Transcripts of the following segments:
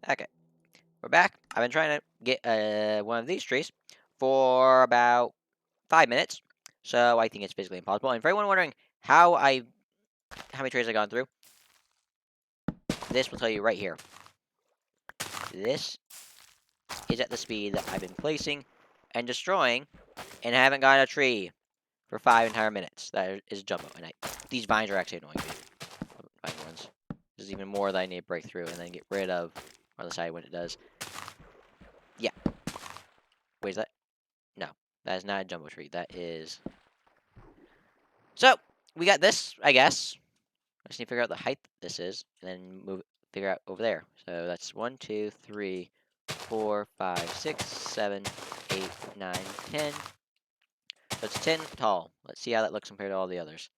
Okay, we're back. I've been trying to get one of these trees for about 5 minutes, so I think it's physically impossible. And for anyone wondering how many trees I've gone through, this will tell you right here. This is at the speed that I've been placing and destroying, and I haven't gotten a tree for 5 entire minutes. That is jumbo, and these vines are actually annoying me. Vine ones. There's even more that I need to break through and then get rid of on the side when it does. Yeah. Wait, is that? No, that is not a jumbo tree. That is. So we got this, I guess. I just need to figure out the height this is, and then figure out over there. So that's 1, 2, 3, 4, 5, 6, 7, 8, 9, 10. So it's 10 tall. Let's see how that looks compared to all the others.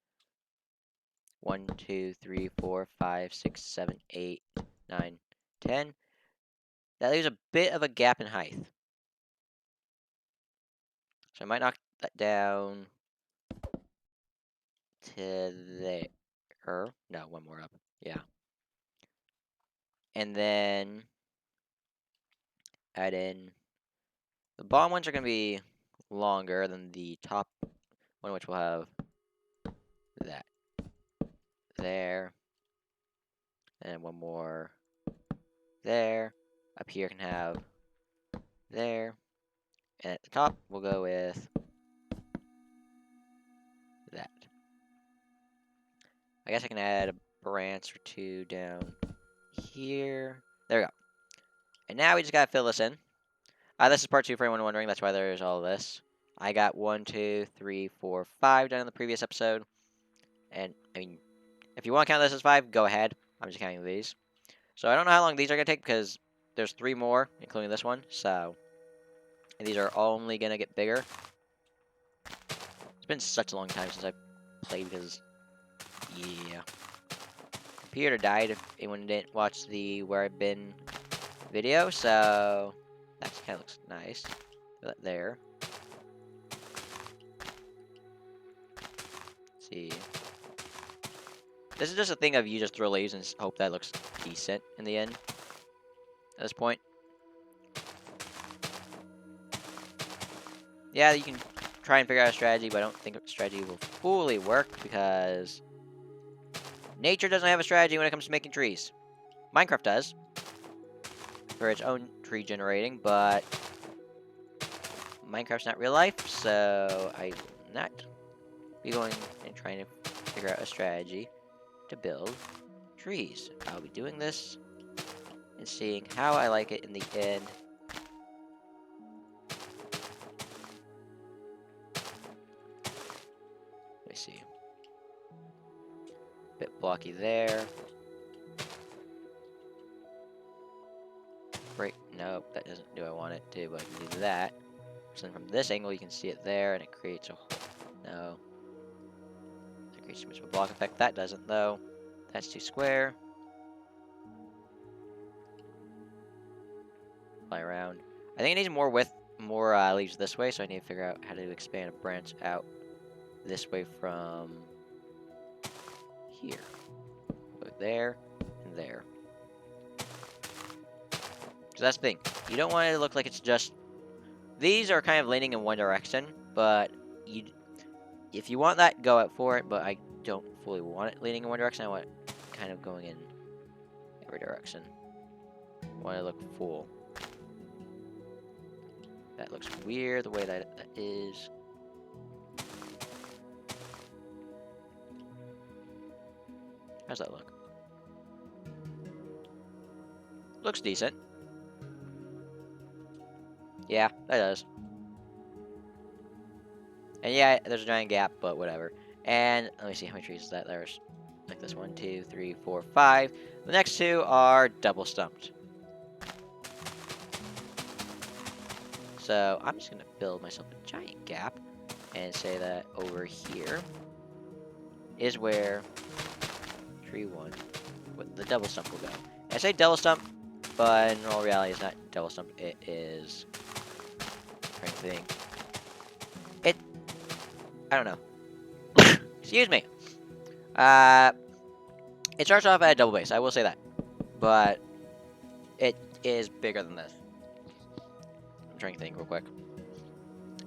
1, 2, 3, 4, 5, 6, 7, 8, 9, 10. That leaves a bit of a gap in height. So I might knock that down to there. No, one more up. Yeah. And then add in. The bottom ones are going to be longer than the top one, which will have that there. And one more there. Up here can have there. And at the top, we'll go with that. I guess I can add a branch or two down here. There we go. And now we just gotta fill this in. This is part 2 for anyone wondering. That's why there's all this. I got 1, 2, 3, 4, 5 done in the previous episode. And, I mean, if you want to count this as 5, go ahead. I'm just counting these. So I don't know how long these are going to take because there's 3 more, including this one. So, and these are only going to get bigger. It's been such a long time since I played because, yeah. Computer died if anyone didn't watch the Where I've Been video, so that kind of looks nice. Put that there. Let's see. This is just a thing of you just throw leaves and hope that looks decent in the end. At this point. Yeah, you can try and figure out a strategy, but I don't think a strategy will fully work because nature doesn't have a strategy when it comes to making trees. Minecraft does for its own tree generating, but Minecraft's not real life, so I will not be going and trying to figure out a strategy to build trees. I'll be doing this and seeing how I like it in the end. Let me see. Bit blocky there. Break. Nope, that doesn't do what I want it to, but I can do that. So then from this angle, you can see it there, and it creates a hole. No. That creates too much of a block effect. That doesn't, though. That's too square. Fly around. I think it needs more width, more leaves this way, so I need to figure out how to expand a branch out this way from here. Go there and there. So that's the thing. You don't want it to look like it's just... These are kind of leaning in one direction, but if you want that, go out for it, but I don't fully want it leaning in one direction. I want it kind of going in every direction. I want it to look full. That looks weird, the way that is. How's that look? Looks decent. Yeah, that does. And yeah, there's a giant gap, but whatever. And let me see how many trees is that. There's like this 1, 2, 3, 4, 5. The next 2 are double stumped. So I'm just gonna build myself a giant gap and say that over here is where tree 1 with the double stump will go. And I say double stump, but in all reality, it's not double stump. It is. I'm trying to think. I don't know. Excuse me. It starts off at a double base. I will say that, but It is bigger than this. I'm trying to think real quick.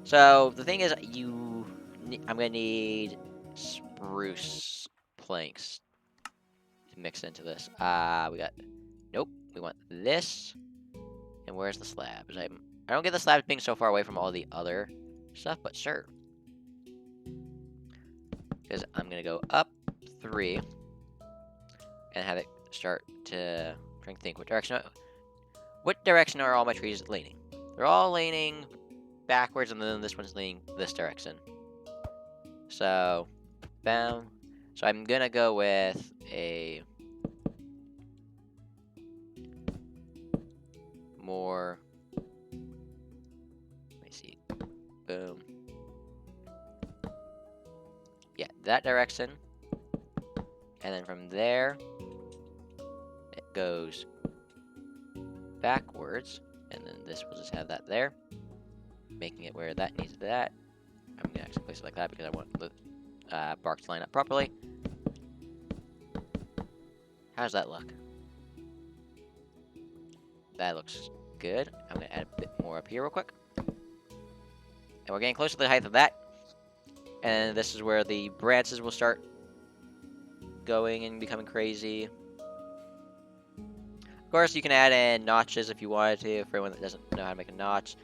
So the thing is, I'm gonna need spruce planks to mix into this. We got. Nope. We want this. And where's the slabs? I don't get the slabs being so far away from all the other stuff, but sure. Because I'm gonna go up 3 and have it start to. I'm trying to think what direction. What direction are all my trees leaning? They're all leaning backwards, and then this one's leaning this direction. So, bam. So I'm gonna go with a more. Let me see. Boom. Yeah, that direction. And then from there, it goes backwards. And then this will just have that there, making it where that needs that. I'm gonna actually place it like that because I want the bark to line up properly. How does that look? That looks good. I'm gonna add a bit more up here real quick. And we're getting close to the height of that. And this is where the branches will start going and becoming crazy. Of course, you can add in notches if you wanted to. For anyone that doesn't know how to make a notch,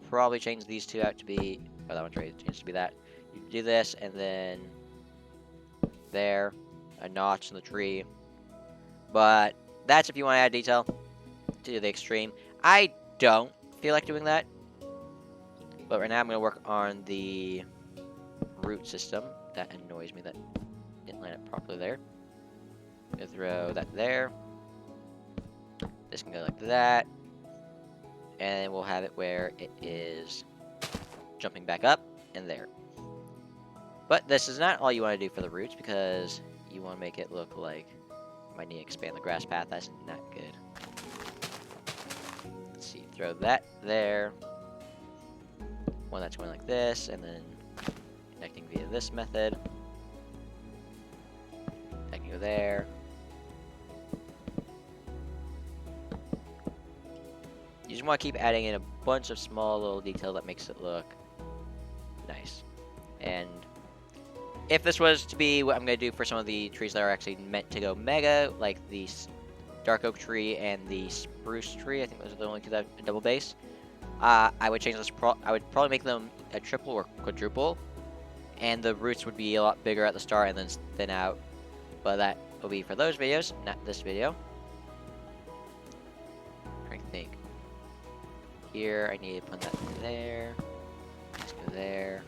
probably change these two out to be, or that one's ready to change to be that. You do this, and then there, a notch in the tree. But that's if you want to add detail to the extreme. I don't feel like doing that. But right now I'm going to work on the root system. That annoys me that didn't line up properly there. I'm going to throw that there. This can go like that. And we'll have it where it is jumping back up and there. But this is not all you want to do for the roots, because you want to make it look like you might need to expand the grass path. That's not good. Let's see, throw that there. One that's going like this, and then connecting via this method. That can go there. You just want to keep adding in a bunch of small little detail that makes it look nice. And if this was to be what I'm going to do for some of the trees that are actually meant to go mega, like the dark oak tree and the spruce tree, I think those are the only two that have a double base, I would change this. I would probably make them a triple or quadruple, and the roots would be a lot bigger at the start and then thin out. But that will be for those videos, not this video. I'm trying to think. Here, I need to put that there. Let's go there.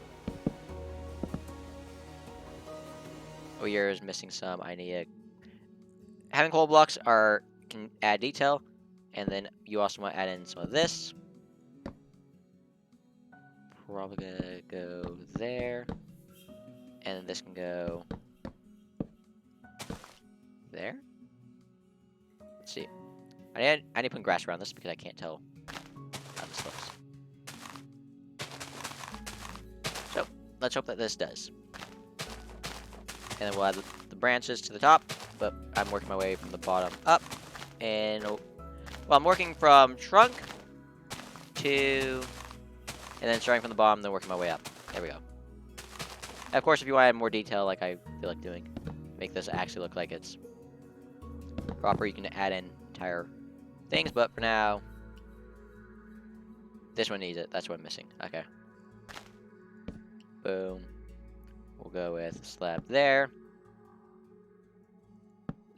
Oh, yours missing some. I need to. Having coal blocks can add detail, and then you also want to add in some of this. Probably gonna go there, and then this can go there. Let's see. I need to put grass around this because I can't tell how this looks. So let's hope that this does. And then we'll add the branches to the top, but I'm working my way from the bottom up. And well, I'm working from trunk to, and then starting from the bottom, then working my way up. There we go. And of course, if you want to add more detail, like I feel like doing, make this actually look like it's proper, you can add in entire things. But for now, this one needs it. That's what I'm missing. Okay. Boom. We'll go with a slab there.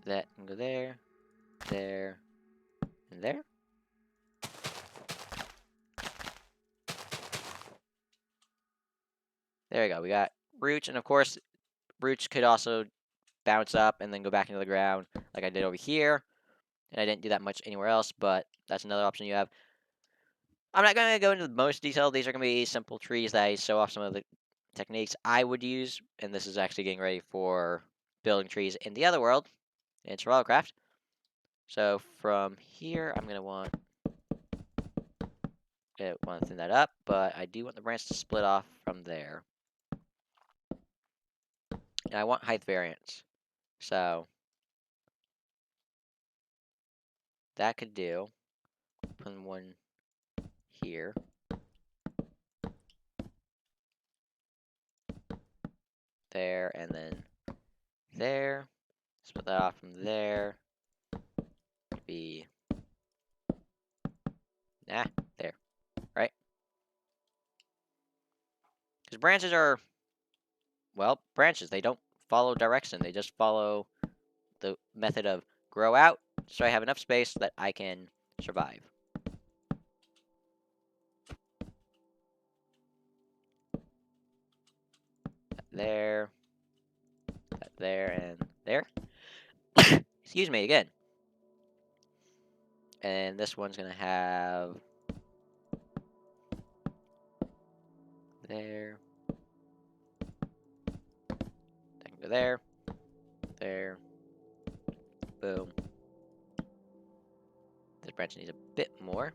That can go there, there, and there. There we go. We got roots, and of course, roots could also bounce up and then go back into the ground like I did over here. And I didn't do that much anywhere else, but that's another option you have. I'm not going to go into the most detail. These are going to be simple trees that I show off some of the techniques I would use, and this is actually getting ready for building trees in the other world, in Survivalcraft. So from here, I'm going to want to thin that up, but I do want the branch to split off from there. And I want height variance. So that could do. open one here. There, and then there. Split that off from there. Could be... there. Right? Because branches are... well, branches. They don't follow direction. They just follow the method of grow out, so I have enough space that I can survive. There. There, and there. Excuse me again. And this one's gonna have there. That can go there. There. Boom. This branch needs a bit more.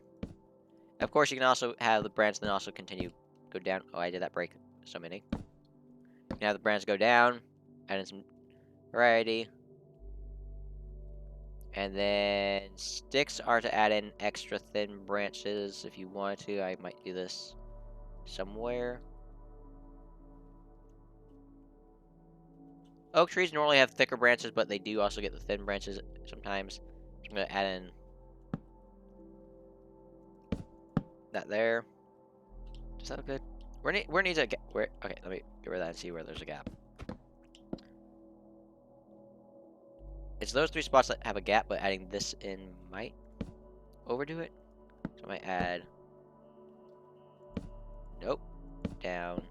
Of course, you can also have the branch then also continue go down. Oh, I did that break so many. You can have the branch go down, add in some variety. And then sticks are to add in extra thin branches if you want to. I might do this somewhere. Oak trees normally have thicker branches, but they do also get the thin branches sometimes. So I'm going to add in that there. Does that look good? Where needs a gap? Where? Okay, let me get rid of that and see where there's a gap. It's those three spots that have a gap, but adding this in might overdo it. So I might add... nope. Down.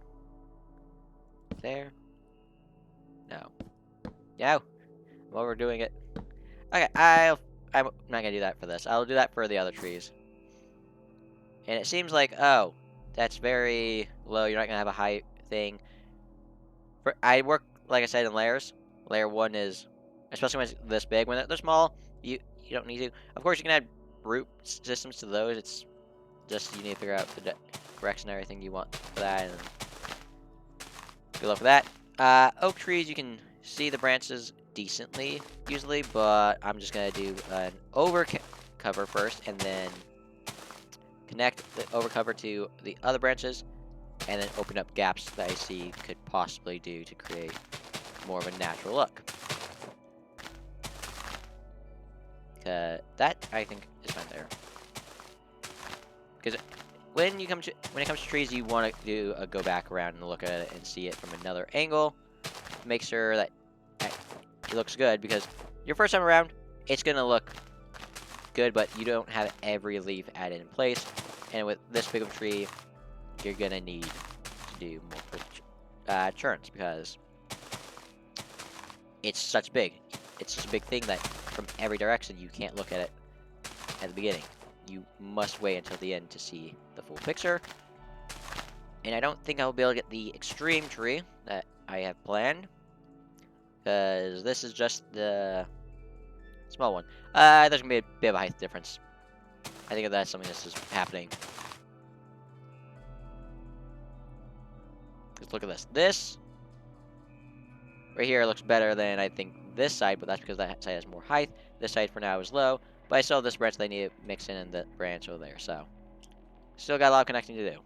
There. No. No. I'm overdoing it. Okay, I'm not gonna do that for this. I'll do that for the other trees. And it seems like, oh, that's very low. You're not gonna have a high thing. I work, like I said, in layers. Layer 1 is, especially when it's this big. When they're small, you don't need to. Of course, you can add root systems to those. It's just you need to figure out the direction and everything you want for that. And good luck with that. Oak trees, you can see the branches decently, usually, but I'm just going to do an overcover first, and then connect the overcover to the other branches, and then open up gaps that I see could possibly do to create more of a natural look. That, I think, is fine there. Because when it comes to trees, you want to do a go back around and look at it and see it from another angle. Make sure that it looks good, because your first time around, it's going to look good, but you don't have every leaf added in place. And with this big of a tree, you're going to need to do multiple churns, because it's such big. It's such a big thing that from every direction, you can't look at it at the beginning. You must wait until the end to see the full picture. And I don't think I'll be able to get the extreme tree that I have planned, because this is just the small one. There's going to be a bit of a height difference. I think that's something that's just happening. Just look at this. This right here looks better than I think this side, but that's because that side has more height. This side for now is low, but I still have this branch they need to mix in and the branch over there, so still got a lot of connecting to do.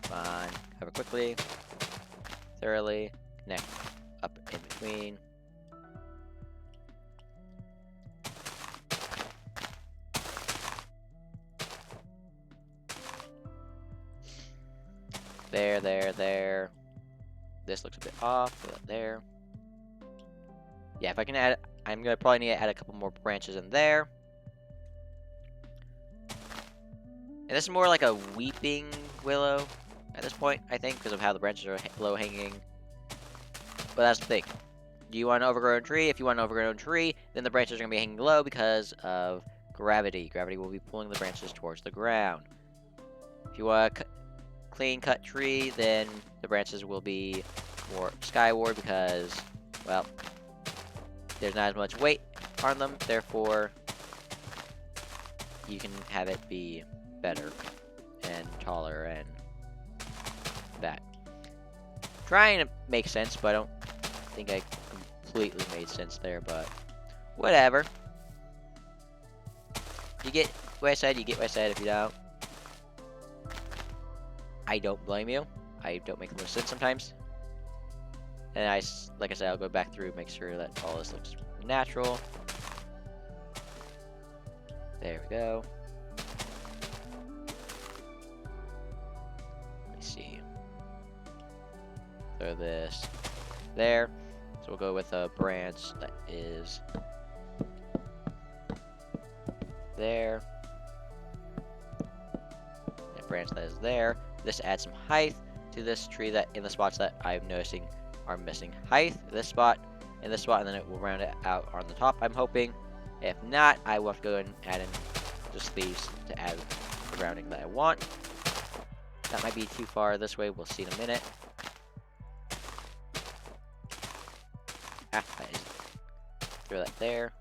Fine. Cover quickly, thoroughly, connect up in between. There. This looks a bit off. There. Yeah, if I can add, I'm gonna probably need to add a couple more branches in there. And this is more like a weeping willow at this point, I think, because of how the branches are low hanging. But that's the thing. Do you want an overgrown tree? If you want an overgrown tree, then the branches are gonna be hanging low because of gravity. Gravity will be pulling the branches towards the ground. If you want a clean cut tree, then the branches will be more skyward because, well, there's not as much weight on them, therefore you can have it be better and taller and that. trying to make sense, but I don't think I completely made sense there, but whatever. You get what I said, you get what I said. If you don't, I don't blame you. I don't make the most sense sometimes. And like I said, I'll go back through, make sure that all this looks natural. There we go. Let me see. Throw this there. So we'll go with a branch that is there. And a branch that is there. This adds some height to this tree that in the spots that I'm noticing are missing height. This spot and this spot, and then it will round it out on the top, I'm hoping. If not, I will have to go and add in just leaves to add the rounding that I want. That might be too far this way. We'll see in a minute. Throw that there.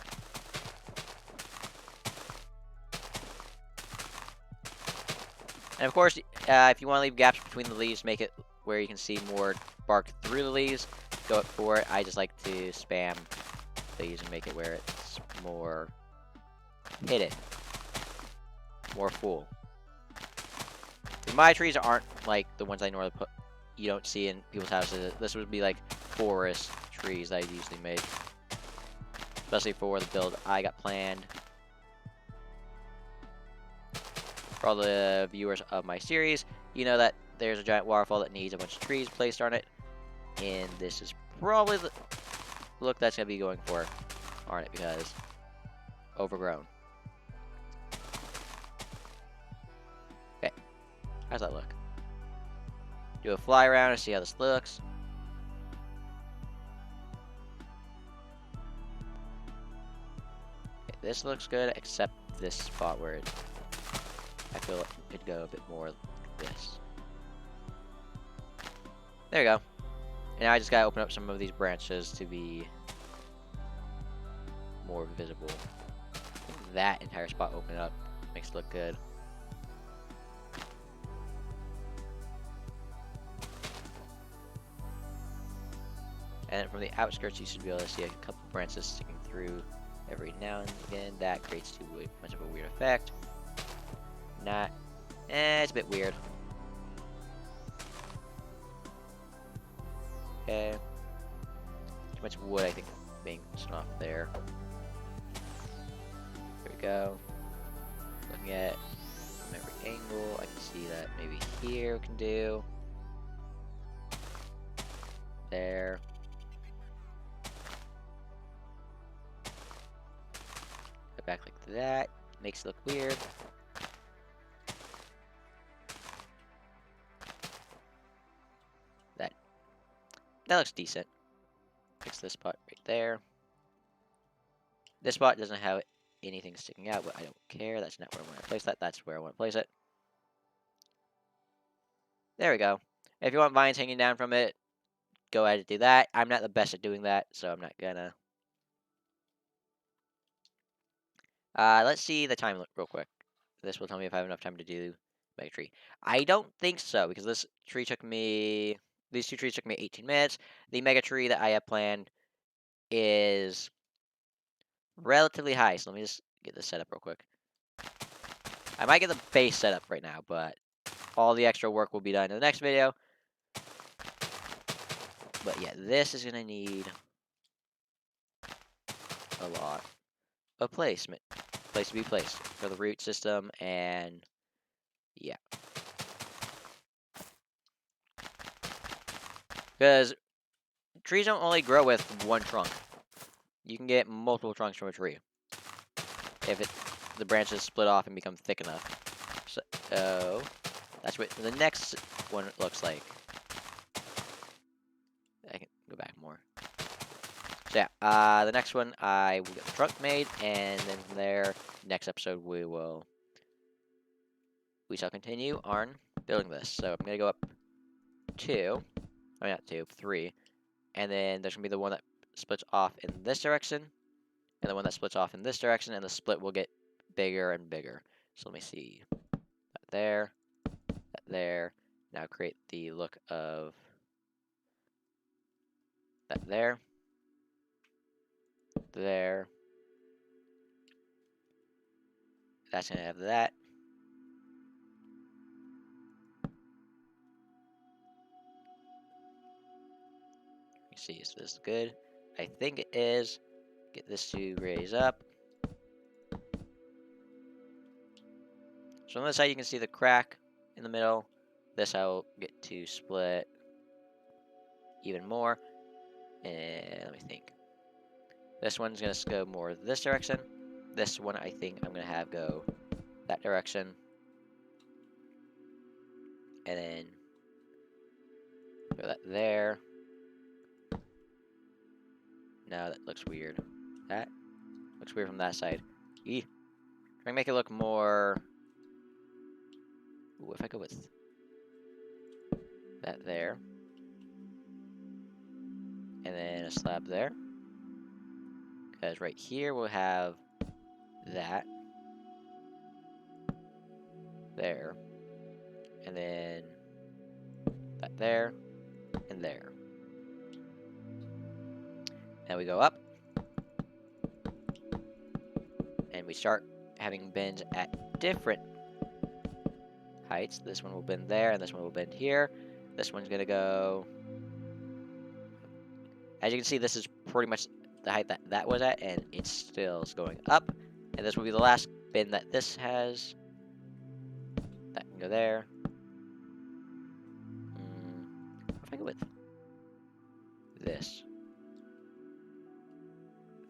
And of course, if you want to leave gaps between the leaves, make it where you can see more bark through the leaves. Go up for it. I just like to spam leaves and make it where it's more hidden, more full. My trees aren't like the ones I normally put. You don't see in people's houses. This would be like forest trees that I usually make, especially for the build I got planned. For all the viewers of my series, you know that there's a giant waterfall that needs a bunch of trees placed on it, and this is probably the look that's gonna be going for, aren't it? Because overgrown. Okay, how's that look? Do a fly around and see how this looks. Okay, this looks good, except this spot where I feel it could go a bit more like this. There you go. And now I just gotta open up some of these branches to be more visible. I think that entire spot open up makes it look good. And then from the outskirts, you should be able to see a couple branches sticking through every now and again. That creates too much of a weird effect. Not. It's a bit weird. Okay. Too much wood, I think, being pushed off there. There we go. Looking at from every angle, I can see that maybe here we can do. There. Go back like that. Makes it look weird. That looks decent. Fix this spot right there. This spot doesn't have anything sticking out, but I don't care. That's not where I want to place that. That's where I want to place it. There we go. If you want vines hanging down from it, go ahead and do that. I'm not the best at doing that, so I'm not gonna. Let's see the time real quick. This will tell me if I have enough time to do Mega Tree. I don't think so, because this tree took me... These two trees took me 18 minutes. The Mega Tree that I have planned is relatively high, so let me just get this set up real quick. I might get the base set up right now, but all the extra work will be done in the next video. But yeah, this is gonna need a lot of placement. Place to be placed for the root system, and yeah. Because trees don't only grow with one trunk. You can get multiple trunks from a tree if the branches split off and become thick enough. So that's what the next one looks like. I can go back more. So yeah, the next one I will get the trunk made, and then from there, next episode we shall continue on building this. So I'm gonna go up 2, I mean not 2, 3, and then there's gonna be the one that splits off in this direction, and the one that splits off in this direction, and the split will get bigger and bigger. So let me see. That there. That there. Now create the look of That there. There. That's gonna have that. Let's see, is this good? I think it is. Get this to raise up. So on this side, you can see the crack in the middle. This I will get to split even more. And let me think. This one's going to go more this direction. This one, I think I'm going to have go that direction. And then throw that there. No, that looks weird. That looks weird from that side. Eee. Try and make it look more... Ooh, if I go with that there. And then a slab there. Because right here we'll have that. There. And then that there. And there. Now we go up. And we start having bends at different heights. This one will bend there, and this one will bend here. This one's going to go... As you can see, this is pretty much the height that that was at, and it still is going up. And this will be the last bend that this has. That can go there. What if I go with this?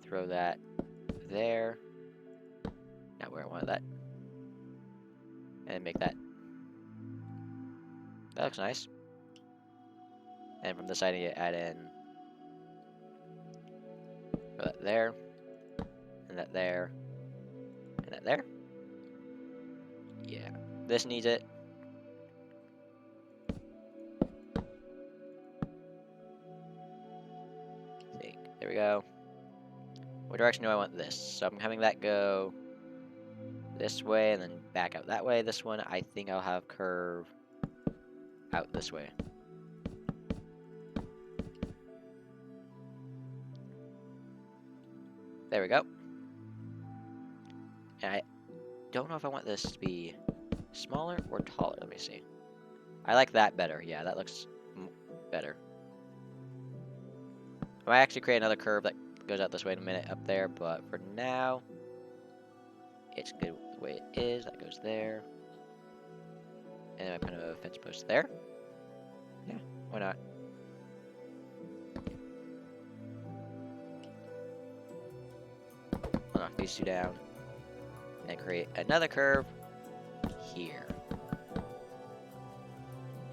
Throw that there. Not where I wanted that. And make that. That looks nice. And from this side, you add in that there, and that there, and that there. Yeah, this needs it. There we go. What direction do I want this? So I'm having that go this way and then back out that way. This one, I think I'll have curve out this way. There we go. And I don't know if I want this to be smaller or taller. Let me see. I like that better. Yeah, that looks better. I might actually create another curve that goes out this way in a minute up there, but for now, it's good the way it is. That goes there. And I put a fence post there. Yeah, why not? I'll knock these two down. And create another curve here.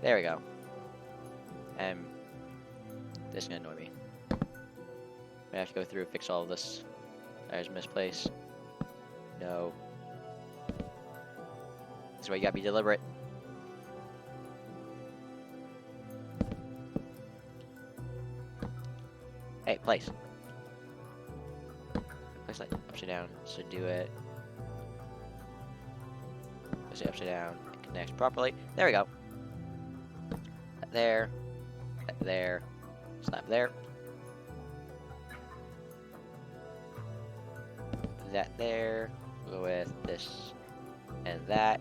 There we go. And this is going to annoy me. I have to go through and fix all of this. There's misplaced. No. That's why you gotta be deliberate. Hey, place. Place like upside down, so do it. Place it upside down, it connects properly. There we go. That there. That there. Slap there. That there. We'll go with this and that.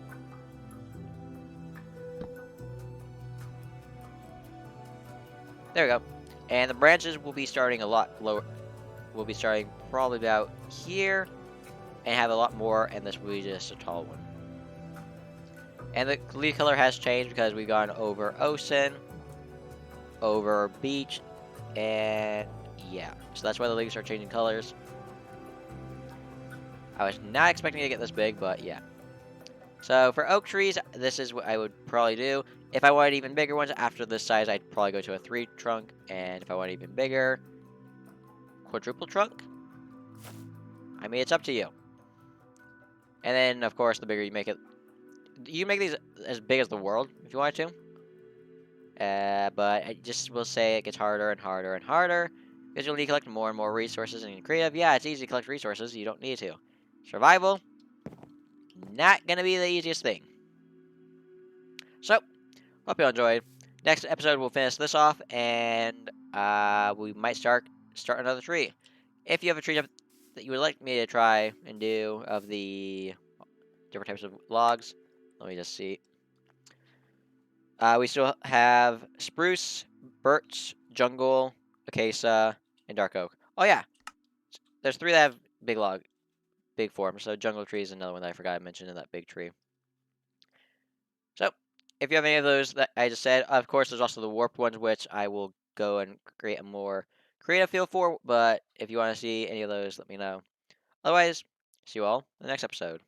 There we go. And the branches will be starting a lot lower. We'll be starting probably about here and have a lot more, and this will be just a tall one. And the leaf color has changed because we've gone over ocean, over beach, and yeah. So that's why the leaves are changing colors. I was not expecting to get this big, but yeah. So for oak trees, this is what I would probably do. If I wanted even bigger ones after this size, I'd probably go to a 3 trunk. And if I want even bigger, quadruple trunk. I mean, it's up to you. And then, of course, the bigger you make it, you make these as big as the world if you want to. But I just will say it gets harder and harder and harder because you'll need to collect more and more resources. And in creative, yeah, it's easy to collect resources. You don't need to. Survival, not gonna be the easiest thing. So, hope you enjoyed. Next episode, we'll finish this off, and we might start another tree. If you have a tree that you would like me to try and do of the different types of logs, let me just see. We still have spruce, birch, jungle, acacia, and dark oak. Oh yeah, there's 3 that have big form. So jungle tree is another one that I forgot I mentioned in that big tree. So if you have any of those that I just said, of course, there's also the warped ones, which I will go and create a more creative feel for. But if you want to see any of those, let me know. Otherwise, see you all in the next episode.